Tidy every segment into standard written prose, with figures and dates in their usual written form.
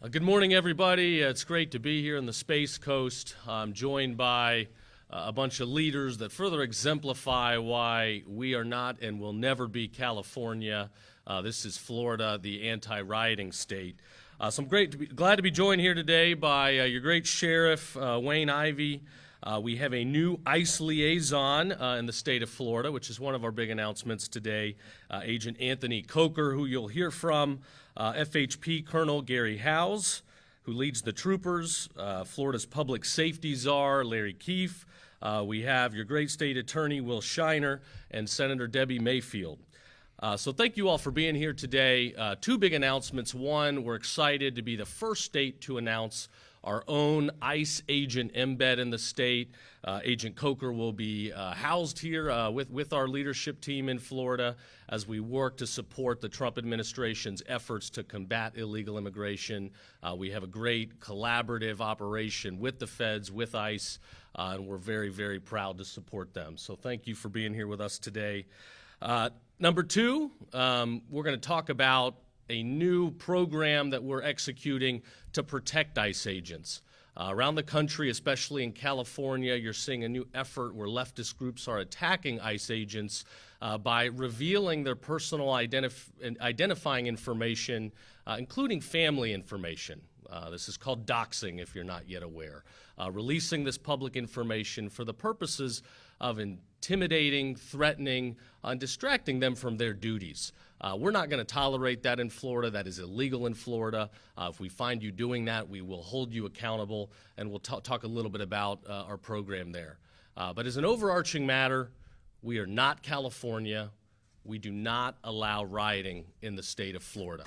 Good morning, everybody. It's great to be here in the Space Coast. I'm joined by a bunch of leaders that further exemplify why we are not and will never be California. This is Florida, the anti-rioting state. So I'm glad to be joined here today by your great Sheriff, Wayne Ivey. We have a new ICE liaison in the state of Florida, which is one of our big announcements today. Agent Anthony Coker, who you'll hear from, FHP Colonel Gary Howes, who leads the troopers, Florida's public safety czar, Larry Keefe. We have your great state attorney, Will Shiner, and Senator Debbie Mayfield. So thank you all for being here today. Two big announcements. One, we're excited to be the first state to announce our own ICE agent embed in the state. Agent Coker will be housed here with our leadership team in Florida as we work to support the Trump administration's efforts to combat illegal immigration. We have a great collaborative operation with the feds, with ICE, and we're very, very proud to support them. So thank you for being here with us today. Number two, we're going to talk about a new program that we're executing to protect ICE agents. Around the country, especially in California, you're seeing a new effort where leftist groups are attacking ICE agents by revealing their personal identifying information, including family information. This is called doxing, if you're not yet aware. Releasing this public information for the purposes of intimidating, threatening, and distracting them from their duties. We're not going to tolerate that in Florida. That is illegal in Florida. If we find you doing that, we will hold you accountable, and we'll talk a little bit about our program there. But as an overarching matter, we are not California. We do not allow rioting in the state of Florida.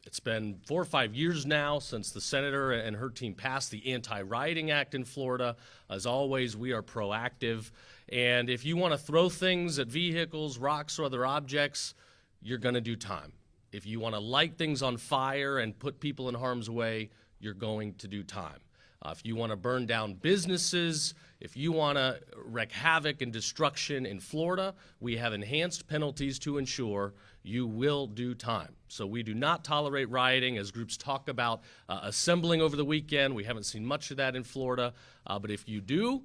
It's been 4 or 5 years now since the senator and her team passed the Anti-Rioting Act in Florida. As always, we are proactive. And if you want to throw things at vehicles, rocks, or other objects, you're going to do time. If you want to light things on fire and put people in harm's way, you're going to do time. If you want to burn down businesses, if you want to wreak havoc and destruction in Florida, we have enhanced penalties to ensure you will do time. So we do not tolerate rioting, as groups talk about assembling over the weekend. We haven't seen much of that in Florida, but if you do,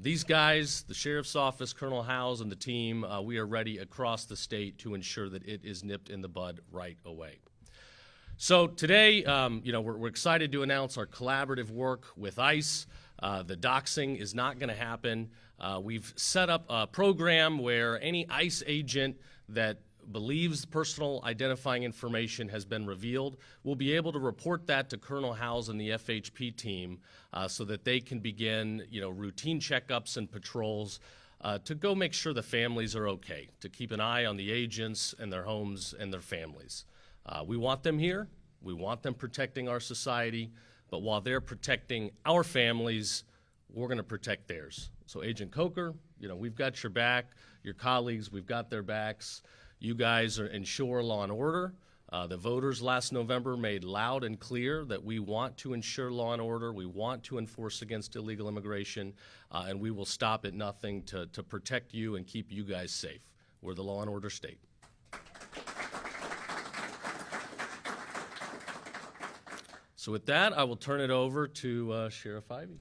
these guys, the Sheriff's Office, Colonel Howes, and the team, we are ready across the state to ensure that it is nipped in the bud right away. So today, we're excited to announce our collaborative work with ICE. The doxing is not going to happen. We've set up a program where any ICE agent that believes personal identifying information has been revealed will be able to report that to Colonel Howes and the FHP team so that they can begin, routine checkups and patrols to go make sure the families are okay, to keep an eye on the agents and their homes and their families. We want them here. We want them protecting our society. But while they're protecting our families, we're going to protect theirs. So Agent Coker, we've got your back. Your colleagues, we've got their backs. You guys ensure law and order. The voters last November made loud and clear that we want to ensure law and order. We want to enforce against illegal immigration, and we will stop at nothing to protect you and keep you guys safe. We're the law and order state. So with that, I will turn it over to Sheriff Ivey.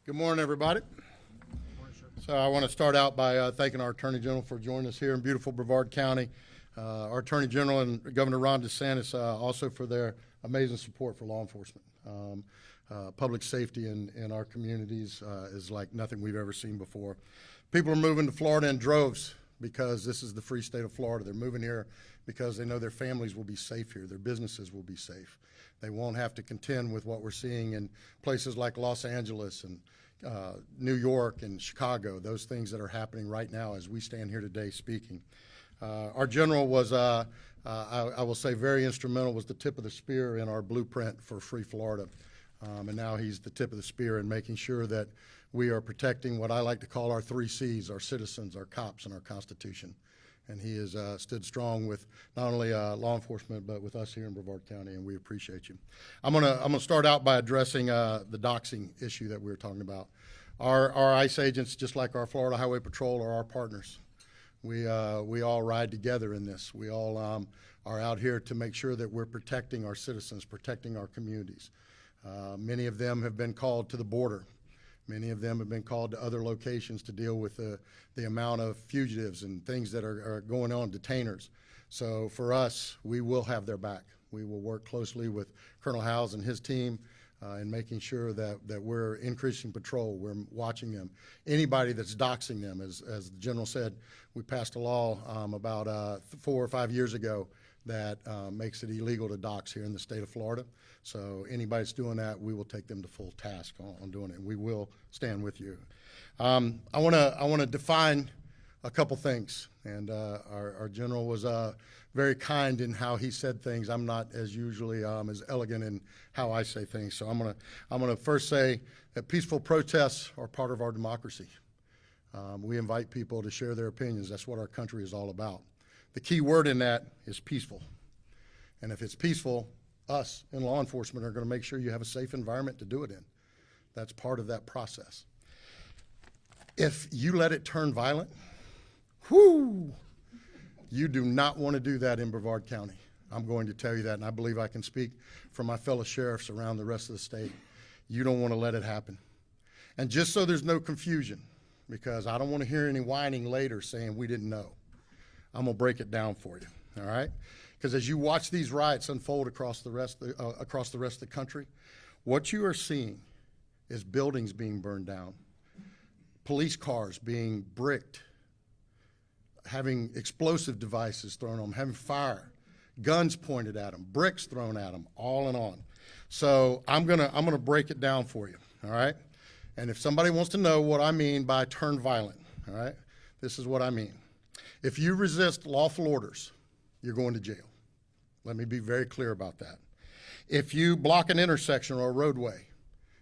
Good morning, everybody. So I want to start out by thanking our Attorney General for joining us here in beautiful Brevard County. Our Attorney General and Governor Ron DeSantis also for their amazing support for law enforcement. Public safety in our communities is like nothing we've ever seen before. People are moving to Florida in droves because this is the free state of Florida. They're moving here because they know their families will be safe here, their businesses will be safe. They won't have to contend with what we're seeing in places like Los Angeles and New York and Chicago, those things that are happening right now as we stand here today speaking. Our general was, I will say, very instrumental, was the tip of the spear in our blueprint for Free Florida. And now he's the tip of the spear in making sure that we are protecting what I like to call our 3 C's, our citizens, our cops, and our Constitution. And he has stood strong with not only law enforcement, but with us here in Brevard County, and we appreciate you. I'm gonna start out by addressing the doxing issue that we were talking about. Our ICE agents, just like our Florida Highway Patrol, are our partners. We all ride together in this. We all are out here to make sure that we're protecting our citizens, protecting our communities. Many of them have been called to the border. Many of them have been called to other locations to deal with the amount of fugitives and things that are going on, detainers. So for us, we will have their back. We will work closely with Colonel Howes and his team in making sure that we're increasing patrol, we're watching them. Anybody that's doxing them, as the General said, we passed a law about 4 or 5 years ago that makes it illegal to dox here in the state of Florida. So anybody that's doing that, we will take them to full task on doing it, and we will stand with you. I want to define a couple things, and our General was very kind in how he said things. I'm not as usually as elegant in how I say things, so I'm gonna first say that peaceful protests are part of our democracy. We invite people to share their opinions. That's what our country is all about. The key word in that is peaceful, and if it's peaceful, us in law enforcement are going to make sure you have a safe environment to do it in. That's part of that process. If you let it turn violent, whoo, you do not want to do that in Brevard County. I'm going to tell you that, and I believe I can speak for my fellow sheriffs around the rest of the state. You don't want to let it happen. And just so there's no confusion, because I don't want to hear any whining later saying we didn't know, I'm going to break it down for you, all right? Because as you watch these riots unfold across the rest of the country, what you are seeing is buildings being burned down, police cars being bricked, having explosive devices thrown on them, having fire, guns pointed at them, bricks thrown at them, all and on. So I'm gonna break it down for you, all right? And if somebody wants to know what I mean by turn violent, all right, this is what I mean. If you resist lawful orders, you're going to jail. Let me be very clear about that. If you block an intersection or a roadway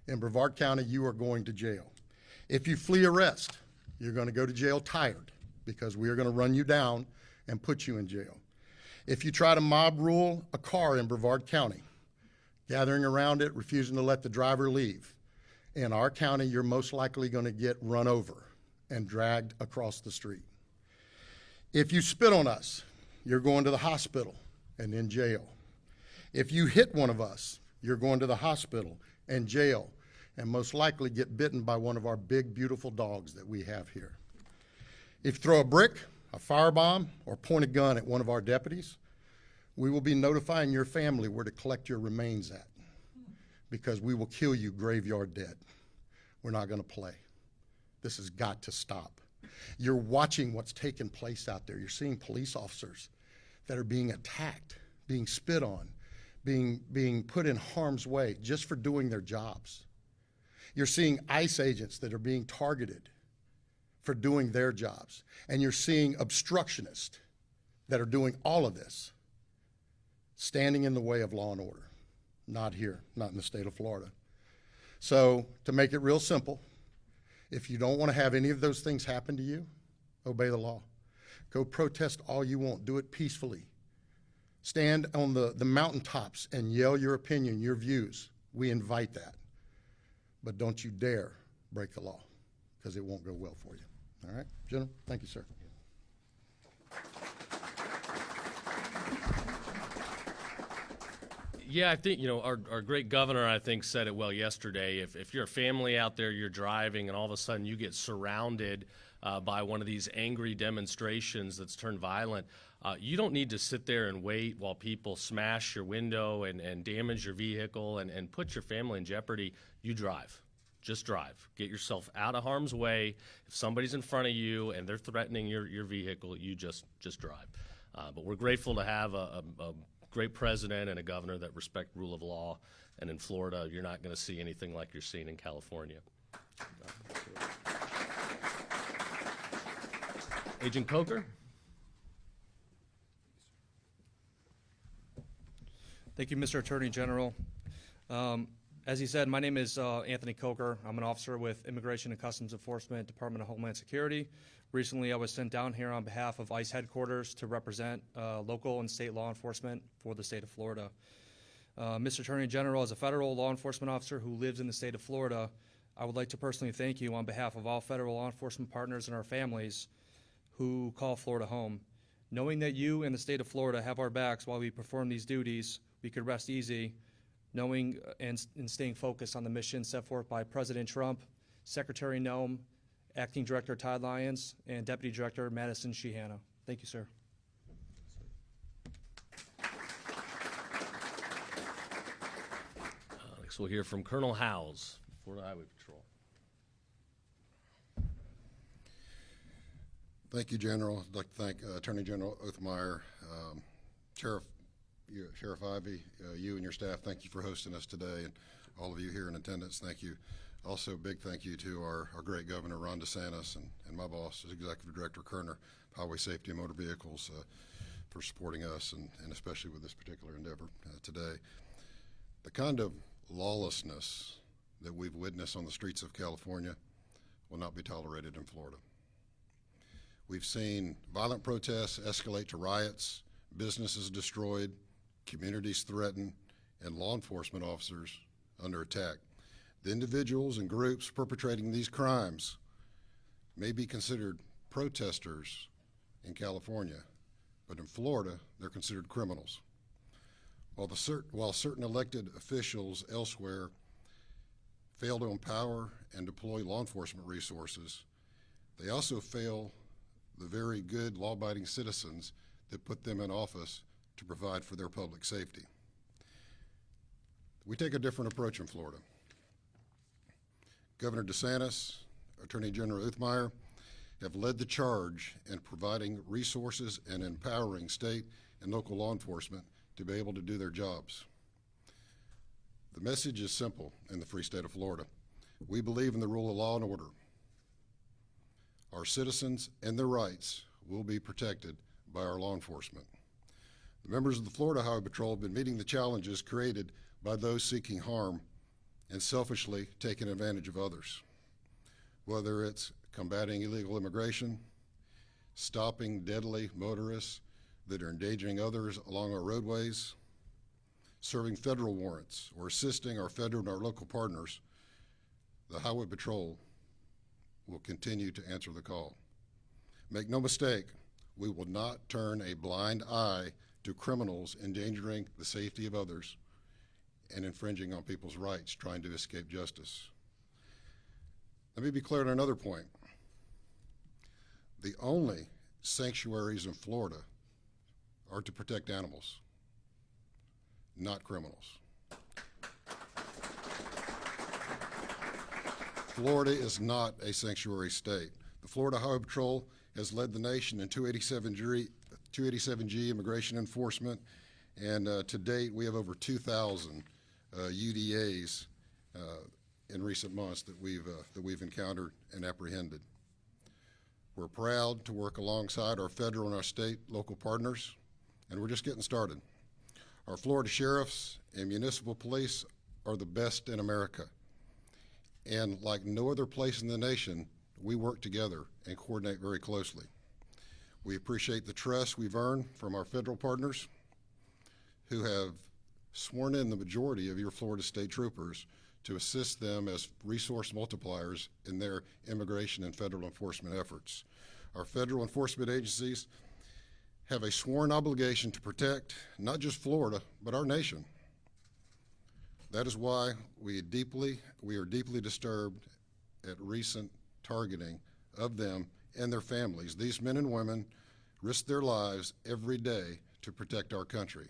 in Brevard County, you are going to jail. If you flee arrest, you're going to go to jail tired, because we are going to run you down and put you in jail. If you try to mob rule a car in Brevard County, gathering around it, refusing to let the driver leave, in our county, you're most likely going to get run over and dragged across the street. If you spit on us, you're going to the hospital and in jail. If you hit one of us, you're going to the hospital and jail, and most likely get bitten by one of our big, beautiful dogs that we have here. If you throw a brick, a firebomb, or point a gun at one of our deputies, we will be notifying your family where to collect your remains at, because we will kill you graveyard dead. We're not going to play. This has got to stop. You're watching what's taking place out there. You're seeing police officers that are being attacked, being spit on, being put in harm's way just for doing their jobs. You're seeing ICE agents that are being targeted for doing their jobs. And you're seeing obstructionists that are doing all of this, standing in the way of law and order. Not here, not in the state of Florida. So to make it real simple, if you don't want to have any of those things happen to you, obey the law. Go protest all you want. Do it peacefully. Stand on the mountaintops and yell your opinion, your views. We invite that. But don't you dare break the law, because it won't go well for you. All right, General? Thank you, sir. Yeah, I think, our great governor, I think, said it well yesterday. If you're a family out there, you're driving, and all of a sudden you get surrounded by one of these angry demonstrations that's turned violent, you don't need to sit there and wait while people smash your window and damage your vehicle and put your family in jeopardy. You drive. Just drive. Get yourself out of harm's way. If somebody's in front of you and they're threatening your vehicle, you just drive. But we're grateful to have a great president and a governor that respect rule of law. And in Florida, you're not going to see anything like you're seeing in California. Agent Coker. Thank you, Mr. Attorney General. As he said, my name is Anthony Coker. I'm an officer with Immigration and Customs Enforcement, Department of Homeland Security. Recently, I was sent down here on behalf of ICE headquarters to represent local and state law enforcement for the state of Florida. Mr. Attorney General, as a federal law enforcement officer who lives in the state of Florida, I would like to personally thank you on behalf of all federal law enforcement partners and our families who call Florida home. Knowing that you and the state of Florida have our backs while we perform these duties, we could rest easy, knowing and staying focused on the mission set forth by President Trump, Secretary Noem, Acting Director Todd Lyons, and Deputy Director Madison Sheehanna. Thank you, sir. Next, we'll hear from Colonel Howes, Florida Highway Patrol. Thank you, General. I'd like to thank Attorney General Othmeyer, Sheriff Ivey, you and your staff. Thank you for hosting us today, and all of you here in attendance. Thank you. Also, big thank you to our great Governor Ron DeSantis and my boss, Executive Director Kerner of Highway Safety and Motor Vehicles, for supporting us and especially with this particular endeavor today. The kind of lawlessness that we've witnessed on the streets of California will not be tolerated in Florida. We've seen violent protests escalate to riots, businesses destroyed, communities threatened, and law enforcement officers under attack. The individuals and groups perpetrating these crimes may be considered protesters in California, but in Florida, they're considered criminals. While certain elected officials elsewhere fail to empower and deploy law enforcement resources, they also fail the very good law-abiding citizens that put them in office to provide for their public safety. We take a different approach in Florida. Governor DeSantis, Attorney General Othmeyer have led the charge in providing resources and empowering state and local law enforcement to be able to do their jobs. The message is simple in the free state of Florida. We believe in the rule of law and order. Our citizens and their rights will be protected by our law enforcement. The members of the Florida Highway Patrol have been meeting the challenges created by those seeking harm and selfishly taking advantage of others. Whether it's combating illegal immigration, stopping deadly motorists that are endangering others along our roadways, serving federal warrants, or assisting our federal and our local partners, the Highway Patrol will continue to answer the call. Make no mistake, we will not turn a blind eye to criminals endangering the safety of others and infringing on people's rights, trying to escape justice. Let me be clear on another point. The only sanctuaries in Florida are to protect animals, not criminals. Florida is not a sanctuary state. The Florida Highway Patrol has led the nation in 287G immigration enforcement, and to date we have over 2,000 UDAs in recent months that we've encountered and apprehended. We're proud to work alongside our federal and our state local partners, and we're just getting started. Our Florida sheriffs and municipal police are the best in America. And like no other place in the nation, we work together and coordinate very closely. We appreciate the trust we've earned from our federal partners who have sworn in the majority of your Florida state troopers to assist them as resource multipliers in their immigration and federal enforcement efforts. Our federal enforcement agencies have a sworn obligation to protect not just Florida, but our nation. That is why we are deeply disturbed at recent targeting of them and their families. These men and women risk their lives every day to protect our country.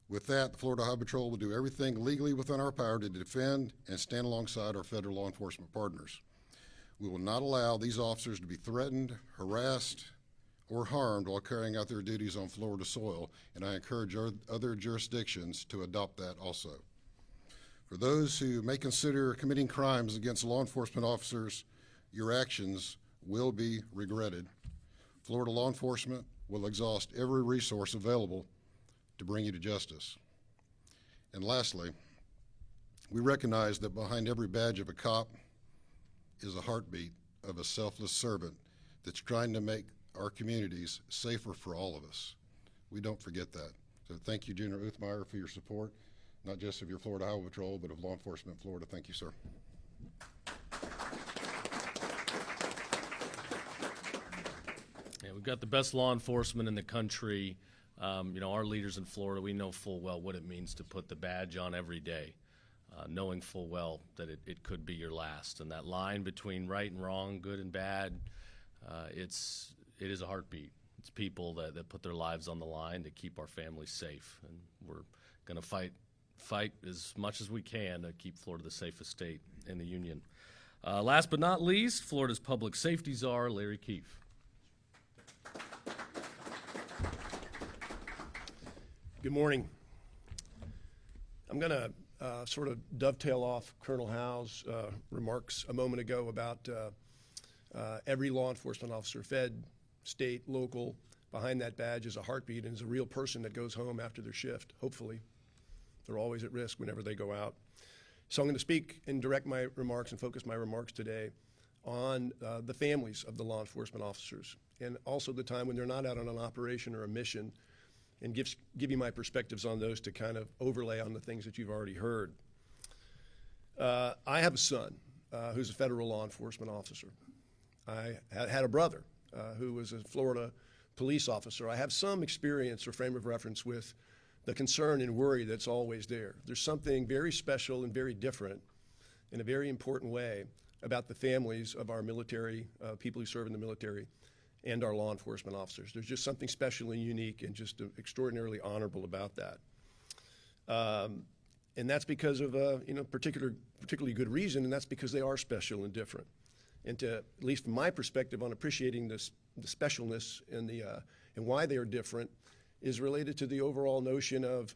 With that, the Florida Highway Patrol will do everything legally within our power to defend and stand alongside our federal law enforcement partners. We will not allow these officers to be threatened, harassed, or harmed while carrying out their duties on Florida soil, and I encourage other jurisdictions to adopt that also. For those who may consider committing crimes against law enforcement officers, your actions will be regretted. Florida law enforcement will exhaust every resource available to bring you to justice. And lastly, we recognize that behind every badge of a cop is a heartbeat of a selfless servant that's trying to make our communities safer for all of us. We don't forget that. So thank you, General Othmeyer, for your support. not just of your Florida Highway Patrol, but of law enforcement in Florida. Thank you, sir. Yeah, we've got the best law enforcement in the country. You know, our leaders in Florida, we know full well what it means to put the badge on every day, knowing full well that it could be your last. And that line between right and wrong, good and bad, it is a heartbeat. It's people that put their lives on the line to keep our families safe. And we're going to fight as much as we can to keep Florida the safest state in the union. Last but not least, Florida's public safety czar, Larry Keefe. Good morning. I'm going to sort of dovetail off Colonel Howe's remarks a moment ago about every law enforcement officer, fed, state, local, behind that badge is a heartbeat and is a real person that goes home after their shift, hopefully. They're always at risk whenever they go out. So I'm going to speak and direct my remarks and focus my remarks today on the families of the law enforcement officers, and also the time when they're not out on an operation or a mission, and give you my perspectives on those to kind of overlay on the things that you've already heard. I have a son who's a federal law enforcement officer. I had a brother who was a Florida police officer. I have some experience or frame of reference with the concern and worry that's always there. There's something very special and very different in a very important way about the families of our military, people who serve in the military, and our law enforcement officers. There's just something special and unique and just extraordinarily honorable about that. And that's because of particularly good reason, and that's because they are special and different. And to, at least from my perspective on appreciating the specialness and why they are different, is related to the overall notion of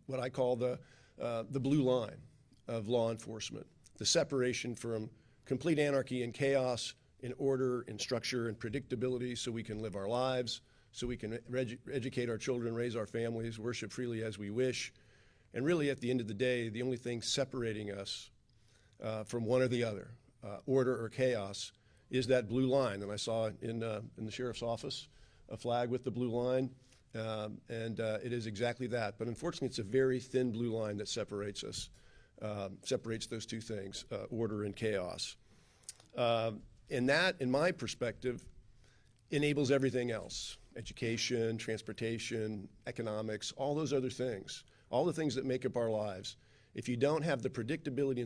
what I call the blue line of law enforcement, the separation from complete anarchy and chaos in order, in structure, and predictability, so we can live our lives, so we can educate our children, raise our families, worship freely as we wish. And really, at the end of the day, the only thing separating us from one or the other, order or chaos, is that blue line. And I saw in the sheriff's office a flag with the blue line, and it is exactly that. But unfortunately, it's a very thin blue line that separates us, separates those two things, order and chaos. And that, in my perspective, enables everything else: education, transportation, economics, all those other things, all the things that make up our lives. If you don't have the predictability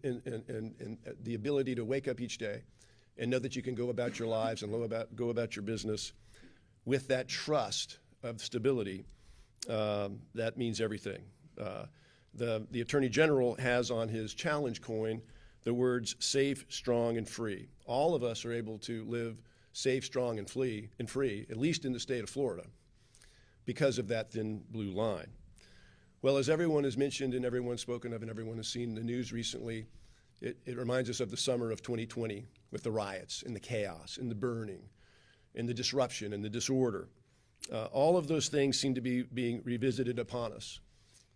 and the ability to wake up each day and know that you can go about your lives and go about your business with that trust of stability, that means everything. The Attorney General has on his challenge coin the words safe, strong, and free. All of us are able to live safe, strong, and free, at least in the state of Florida, because of that thin blue line. Well, as everyone has mentioned and everyone's spoken of and everyone has seen in the news recently, it reminds us of the summer of 2020 with the riots and the chaos and the burning and the disruption and the disorder. All of those things seem to be being revisited upon us.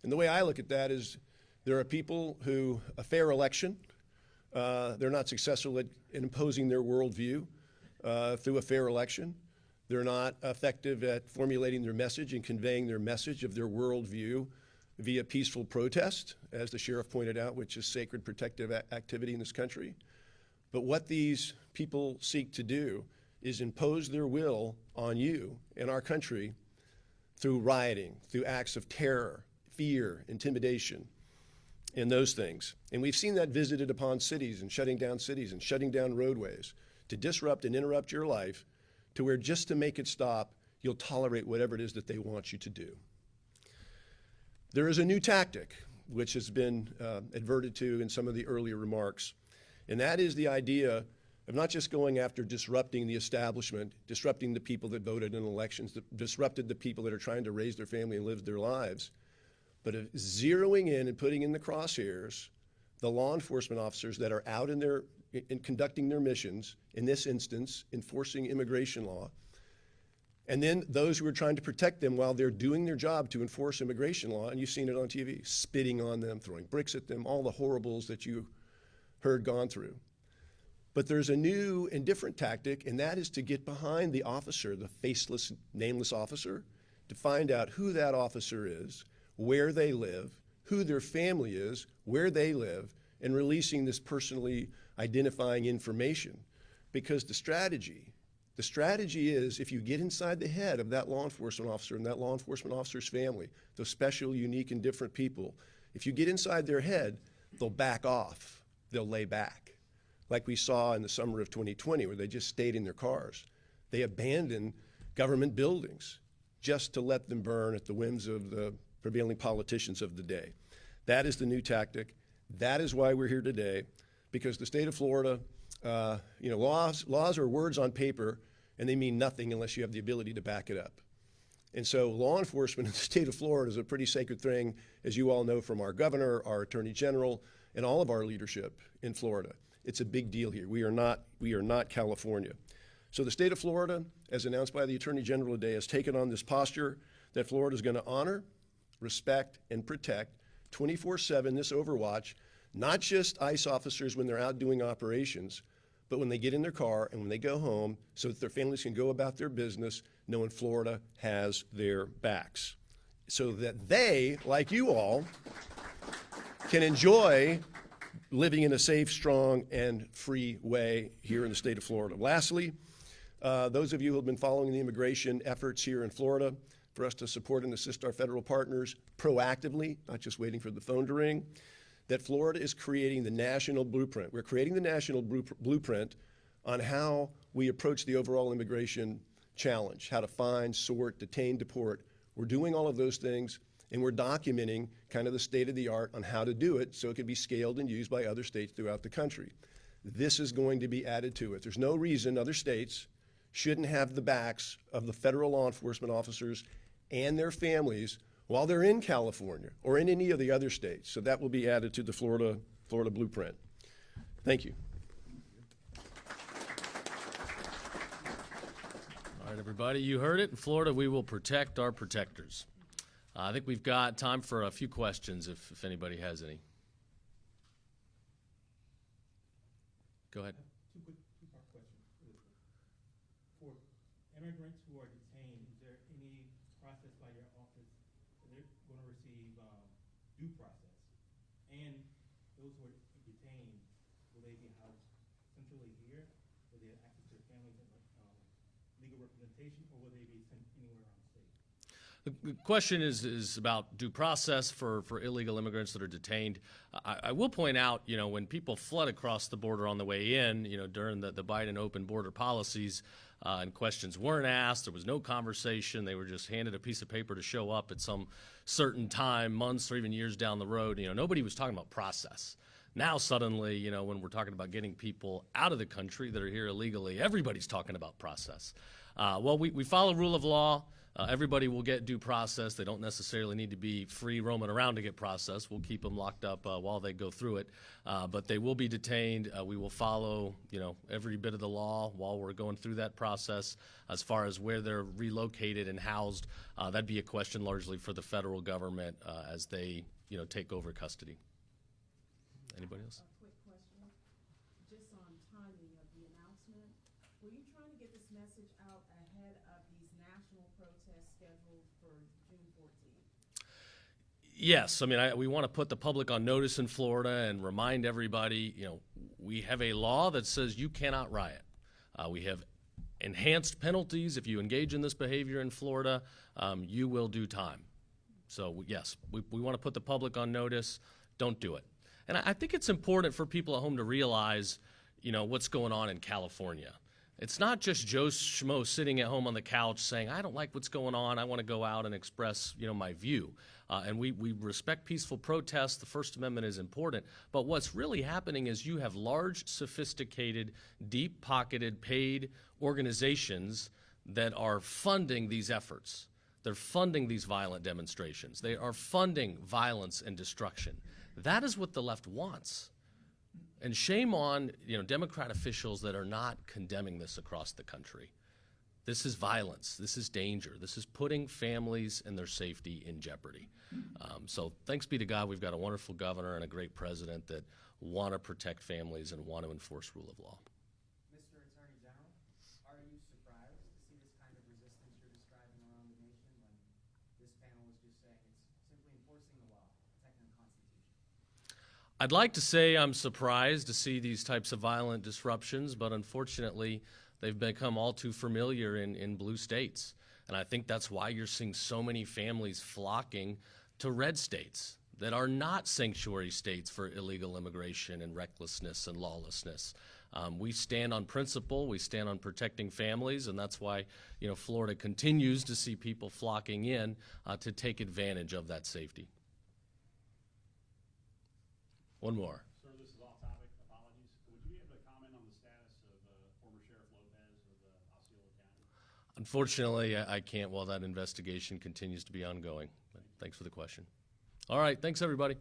And the way I look at that is there are people who, a fair election, they're not successful at imposing their worldview through a fair election. They're not effective at formulating their message and conveying their message of their worldview via peaceful protest, as the sheriff pointed out, which is sacred protective activity in this country. But what these people seek to do is impose their will on you and our country through rioting, through acts of terror, fear, intimidation, and those things. And we've seen that visited upon cities and shutting down roadways to disrupt and interrupt your life, to where just to make it stop, you'll tolerate whatever it is that they want you to do. There is a new tactic, which has been adverted to in some of the earlier remarks, and that is the idea of not just going after disrupting the establishment, disrupting the people that voted in elections, disrupted the people that are trying to raise their family and live their lives, but of zeroing in and putting in the crosshairs the law enforcement officers that are out in conducting their missions, in this instance, enforcing immigration law, and then those who are trying to protect them while they're doing their job to enforce immigration law, and you've seen it on TV, spitting on them, throwing bricks at them, all the horribles that you heard gone through. But there's a new and different tactic, and that is to get behind the officer, the faceless, nameless officer, to find out who that officer is, where they live, who their family is, where they live, and releasing this personally identifying information. Because the strategy is, if you get inside the head of that law enforcement officer and that law enforcement officer's family, those special, unique, and different people, if you get inside their head, they'll back off. They'll lay back. Like we saw in the summer of 2020, where they just stayed in their cars. They abandoned government buildings just to let them burn at the whims of the prevailing politicians of the day. That is the new tactic. That is why we're here today, because the state of Florida, laws are words on paper, and they mean nothing unless you have the ability to back it up. And so law enforcement in the state of Florida is a pretty sacred thing, as you all know from our governor, our attorney general, and all of our leadership in Florida. It's a big deal here. We are not California. So the state of Florida, as announced by the attorney general today, has taken on this posture that Florida is going to honor, respect, and protect 24/7 this Overwatch, not just ICE officers when they're out doing operations, but when they get in their car and when they go home, so that their families can go about their business knowing Florida has their backs. So that they, like you all, can enjoy living in a safe, strong, and free way here in the state of Florida. Lastly, those of you who have been following the immigration efforts here in Florida, for us to support and assist our federal partners proactively, not just waiting for the phone to ring, that Florida is creating the national blueprint. We're creating the national blueprint on how we approach the overall immigration challenge, how to find, sort, detain, deport. We're doing all of those things, and we're documenting kind of the state of the art on how to do it so it can be scaled and used by other states throughout the country. This is going to be added to it. There's no reason other states shouldn't have the backs of the federal law enforcement officers and their families while they're in California or in any of the other states. So that will be added to the Florida blueprint. Thank you. All right, everybody, you heard it. In Florida, we will protect our protectors. I think we've got time for a few questions if anybody has any. Go ahead. Two-part question. For immigrants who are detained, is there any process by your office that they're going to receive due process? And those who are detained, will they be housed centrally here? Will they have access to their families and legal representation, or will they be sent anywhere around the state? The question is about due process for illegal immigrants that are detained. I will point out, when people flood across the border on the way in, during the Biden open border policies, and questions weren't asked, there was no conversation, they were just handed a piece of paper to show up at some certain time, months or even years down the road, nobody was talking about process. Now suddenly, when we're talking about getting people out of the country that are here illegally, everybody's talking about process. Well, we follow rule of law. Everybody will get due process. They don't necessarily need to be free roaming around to get process. We'll keep them locked up while they go through it. But they will be detained. We will follow, every bit of the law while we're going through that process. As far as where they're relocated and housed, that'd be a question largely for the federal government as they, take over custody. Anybody else? A quick question, just on timing of the announcement. Were you trying to get this message out ahead of these national protests scheduled for June 14th? Yes, we want to put the public on notice in Florida and remind everybody, we have a law that says you cannot riot. We have enhanced penalties. If you engage in this behavior in Florida, you will do time. So yes, we want to put the public on notice. Don't do it. And I think it's important for people at home to realize, what's going on in California. It's not just Joe Schmo sitting at home on the couch saying, I don't like what's going on. I want to go out and express, my view. And we respect peaceful protests. The First Amendment is important. But what's really happening is you have large, sophisticated, deep-pocketed, paid organizations that are funding these efforts. They're funding these violent demonstrations. They are funding violence and destruction. That is what the left wants. And shame on, Democrat officials that are not condemning this across the country. This is violence. This is danger. This is putting families and their safety in jeopardy. So thanks be to God, we've got a wonderful governor and a great president that want to protect families and want to enforce rule of law. Mr. Attorney General, are you surprised to see this kind of resistance you're describing around the nation when this panel was just saying it's simply important I'd like to say I'm surprised to see these types of violent disruptions, but unfortunately, they've become all too familiar in blue states. And I think that's why you're seeing so many families flocking to red states that are not sanctuary states for illegal immigration and recklessness and lawlessness. We stand on principle, we stand on protecting families, and that's why, you know, Florida continues to see people flocking in to take advantage of that safety. One more. Sir, this is off topic. Apologies. Would you be able to comment on the status of former Sheriff Lopez of Osceola County? Unfortunately, I can't while that investigation continues to be ongoing. But thanks for the question. All right, thanks everybody.